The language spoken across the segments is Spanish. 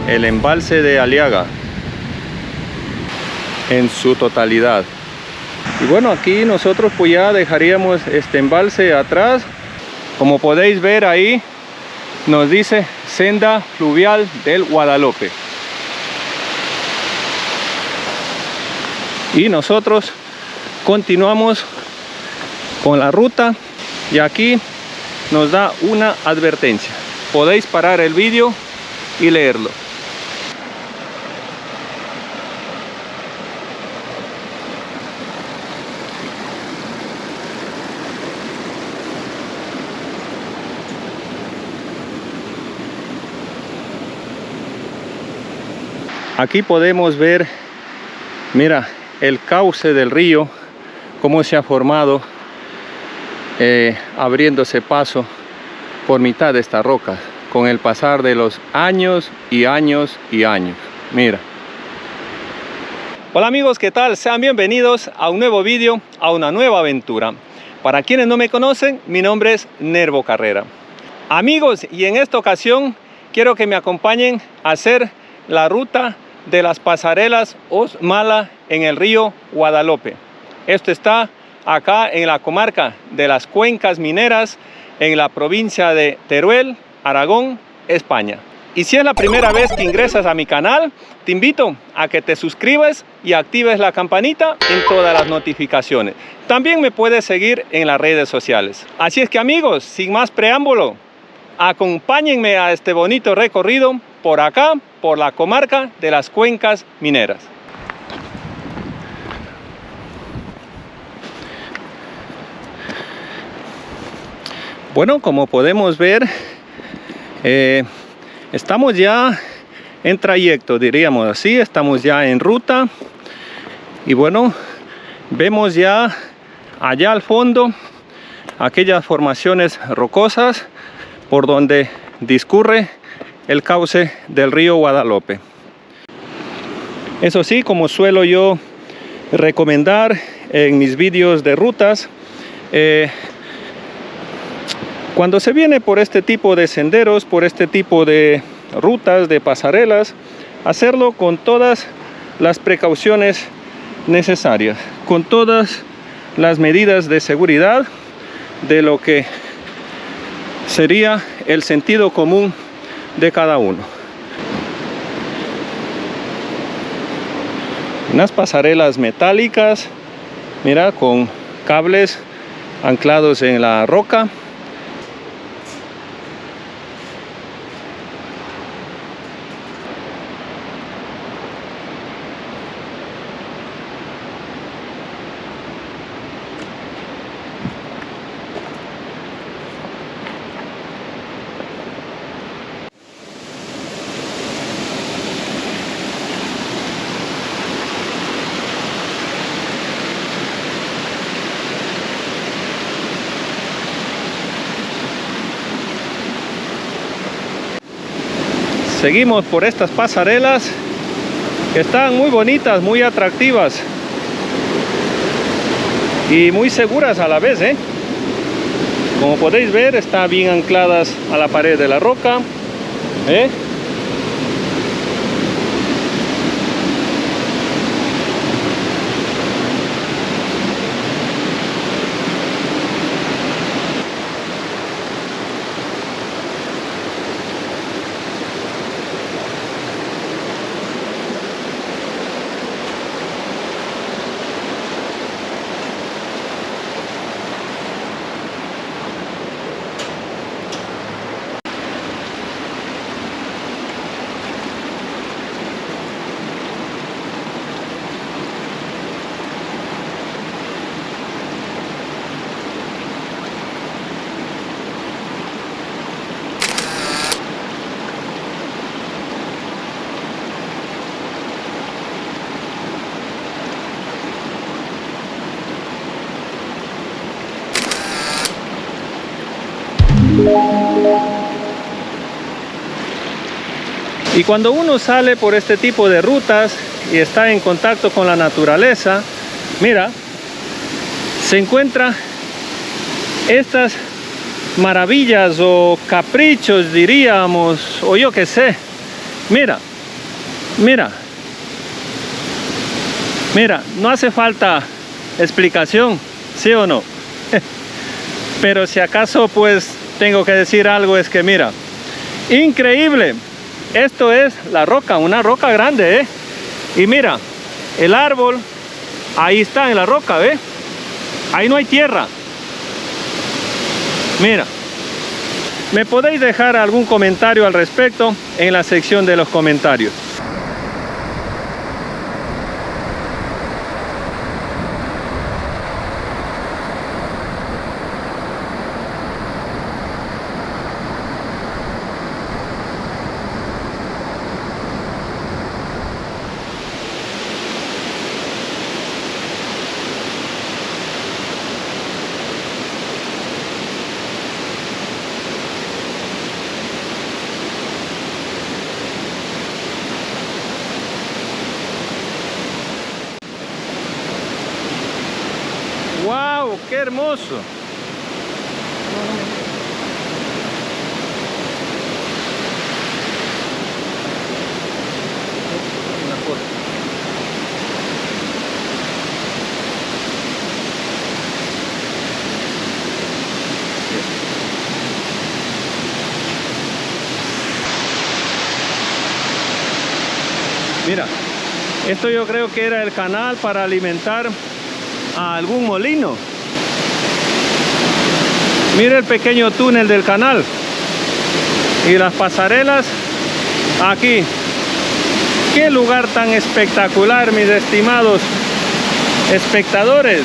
el embalse de Aliaga en su totalidad. Y bueno, aquí nosotros pues ya dejaríamos este embalse atrás. Como podéis ver ahí nos dice Senda Fluvial del Guadalope. Y nosotros continuamos con la ruta y aquí nos da una advertencia. Podéis parar el vídeo y leerlo. Aquí podemos ver, mira, el cauce del río, cómo se ha formado, abriéndose paso por mitad de esta roca, con el pasar de los años y años y años. Mira. Hola amigos, ¿qué tal? Sean bienvenidos a un nuevo vídeo, a una nueva aventura. Para quienes no me conocen, mi nombre es Nervo Carrera. Amigos, y en esta ocasión quiero que me acompañen a hacer la ruta de las pasarelas Osmala en el río Guadalope. Esto está acá en la comarca de las Cuencas Mineras, en la provincia de Teruel, Aragón, España. Y si es la primera vez que ingresas a mi canal, te invito a que te suscribas y actives la campanita en todas las notificaciones. También me puedes seguir en las redes sociales. Así es que amigos, sin más preámbulo, acompáñenme a este bonito recorrido por acá, por la comarca de las Cuencas Mineras. Bueno, como podemos ver, estamos ya en trayecto, diríamos así, estamos ya en ruta. Y bueno, vemos ya allá al fondo aquellas formaciones rocosas por donde discurre el cauce del río Guadalope. Eso sí, como suelo yo recomendar en mis vídeos de rutas, cuando se viene por este tipo de senderos, por este tipo de rutas, de pasarelas, hacerlo con todas las precauciones necesarias, con todas las medidas de seguridad de lo que sería el sentido común de cada uno. Unas pasarelas metálicas, mira, con cables anclados en la roca. Seguimos por estas pasarelas que están muy bonitas, muy atractivas y muy seguras a la vez, ¿eh? Como podéis ver, están bien ancladas a la pared de la roca, ¿eh? Y cuando uno sale por este tipo de rutas y está en contacto con la naturaleza, mira, se encuentra estas maravillas o caprichos, diríamos, o yo qué sé. Mira, Mira, mira, no hace falta explicación, ¿sí o no? Pero si acaso pues tengo que decir algo, es que mira, increíble, esto es la roca, una roca grande, ¿eh? Y mira, el árbol, ahí está en la roca, ¿ve? Ahí no hay tierra. Mira, me podéis dejar algún comentario al respecto en la sección de los comentarios. ¡Wow! ¡Qué hermoso! Mira, esto yo creo que era el canal para alimentar a algún molino. Mira el pequeño túnel del canal y las pasarelas aquí. Qué lugar tan espectacular, mis estimados espectadores.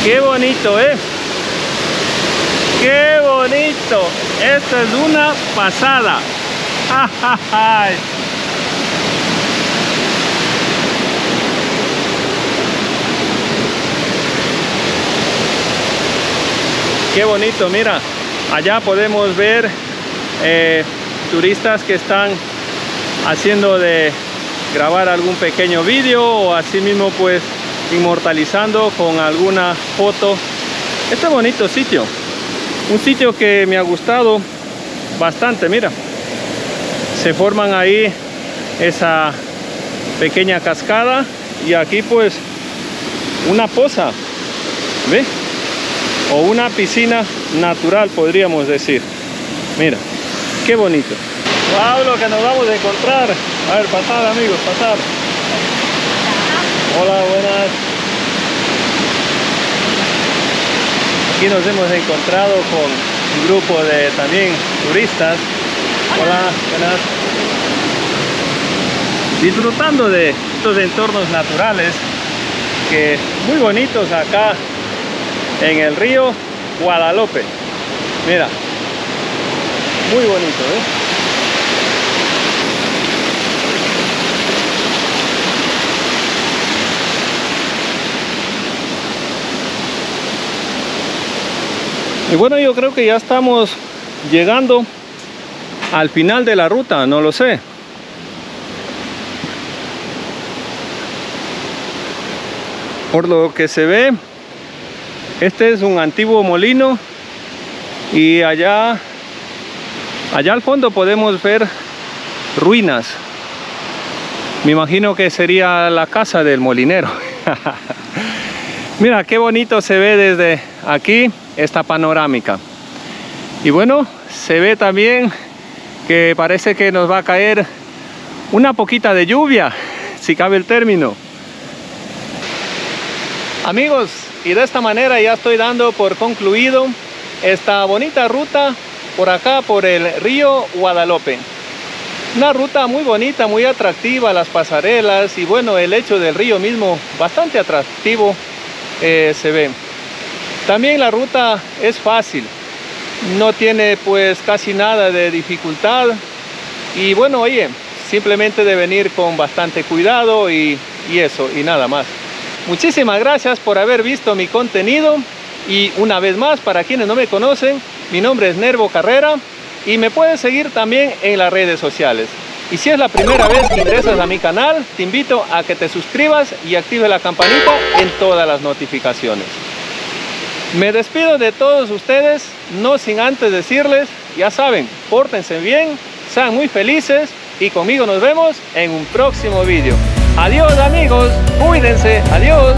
Qué bonito, ¿eh? ¡Qué bonito! Esto es una pasada. ¡Ay! ¡Qué bonito! Mira, allá podemos ver turistas que están haciendo de grabar algún pequeño vídeo o así mismo pues inmortalizando con alguna foto este bonito sitio. Un sitio que me ha gustado bastante, mira. Se forman ahí esa pequeña cascada y aquí pues una poza, ¿ve? O una piscina natural, podríamos decir. Mira, qué bonito. ¡Wow! Lo que nos vamos a encontrar. A ver, pasar amigos, pasar. Hola, buenas. Aquí nos hemos encontrado con un grupo de también turistas. Hola, buenas. Disfrutando de estos entornos naturales que muy bonitos acá en el río Guadalope. Mira, muy bonito, ¿eh? Y bueno, yo creo que ya estamos llegando al final de la ruta, no lo sé. Por lo que se ve, este es un antiguo molino y allá al fondo podemos ver ruinas. Me imagino que sería la casa del molinero. Mira qué bonito se ve desde aquí esta panorámica. Y bueno, se ve también que parece que nos va a caer una poquita de lluvia, si cabe el término. Amigos, y de esta manera ya estoy dando por concluido esta bonita ruta por acá, por el río Guadalope. Una ruta muy bonita, muy atractiva, las pasarelas y bueno, el lecho del río mismo bastante atractivo se ve. También la ruta es fácil, no tiene pues casi nada de dificultad y bueno, oye, simplemente de venir con bastante cuidado y eso, y nada más. Muchísimas gracias por haber visto mi contenido y una vez más, para quienes no me conocen, mi nombre es Nervo Carrera y me puedes seguir también en las redes sociales. Y si es la primera vez que ingresas a mi canal, te invito a que te suscribas y actives la campanita en todas las notificaciones. Me despido de todos ustedes, no sin antes decirles, ya saben, pórtense bien, sean muy felices y conmigo nos vemos en un próximo vídeo. Adiós amigos, cuídense, adiós.